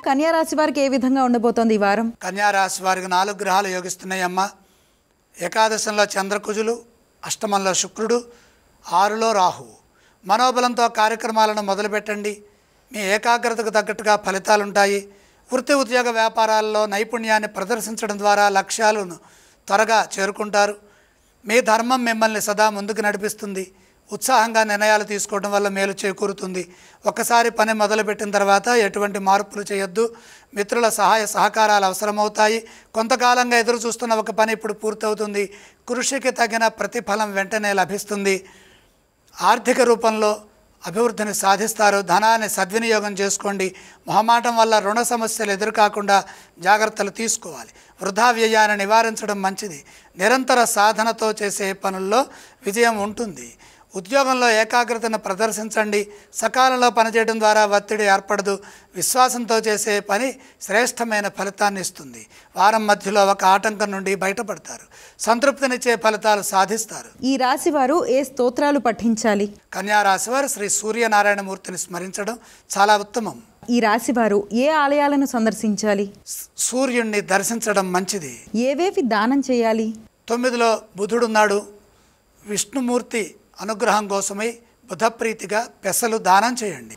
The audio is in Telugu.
కన్యా రాశి వారికి ఏ విధంగా ఉండబోతోంది ఈ వారం? కన్యా రాశి వారికి 4 గ్రహాలు యోగిస్తున్నాయమ్మ. ఏకాదశంలో చంద్రకుజులు, అష్టమంలో శుక్రుడు, 6లో రాహువు. మనోబలంతో కార్యక్రమాలను మొదలుపెట్టండి. మీ ఏకాగ్రతకు తగ్గట్టుగా ఫలితాలుంటాయి. వృత్తి ఉద్యోగ వ్యాపారాల్లో నైపుణ్యాన్ని ప్రదర్శించడం ద్వారా లక్ష్యాలను త్వరగా చేరుకుంటారు. మీ ధర్మం మిమ్మల్ని సదా ముందుకు నడిపిస్తుంది. ఉత్సాహంగా నిర్ణయాలు తీసుకోవడం వల్ల మేలు చేకూరుతుంది. ఒకసారి పని మొదలుపెట్టిన తర్వాత ఎటువంటి మార్పులు చేయొద్దు. మిత్రుల సహాయ సహకారాలు అవసరమవుతాయి. కొంతకాలంగా ఎదురు చూస్తున్న ఒక పని ఇప్పుడు పూర్తవుతుంది. కృషికి తగిన ప్రతిఫలం వెంటనే లభిస్తుంది. ఆర్థిక రూపంలో అభివృద్ధిని సాధిస్తారు. ధనాన్ని సద్వినియోగం చేసుకోండి. మొహమాటం వల్ల రుణ సమస్యలు ఎదురుకాకుండా జాగ్రత్తలు తీసుకోవాలి. వృధా వ్యయాన్ని నివారించడం మంచిది. నిరంతర సాధనతో చేసే పనుల్లో విజయం ఉంటుంది. ఉద్యోగంలో ఏకాగ్రతను ప్రదర్శించండి. సకాలంలో పనిచేయడం ద్వారా ఒత్తిడి ఏర్పడదు. విశ్వాసంతో చేసే పని శ్రేష్టమైన ఫలితాన్ని ఇస్తుంది. వారం మధ్యలో ఒక ఆటంకం నుండి బయటపడతారు. సంతృప్తినిచ్చే ఫలితాలు సాధిస్తారు. ఈ రాశి వారు ఏ స్తోత్రాలు పఠించాలి? కన్యా రాశి వారు శ్రీ సూర్యనారాయణమూర్తిని స్మరించడం చాలా ఉత్తమం. ఈ రాశి వారు ఏ ఆలయాలను సందర్శించాలి? సూర్యుణ్ణి దర్శించడం మంచిది. ఏవేవి దానం చేయాలి? 9లో బుధుడున్నాడు. విష్ణుమూర్తి అనుగ్రహం కోసమై బుధప్రీతిగా పెసలు దానం చేయండి.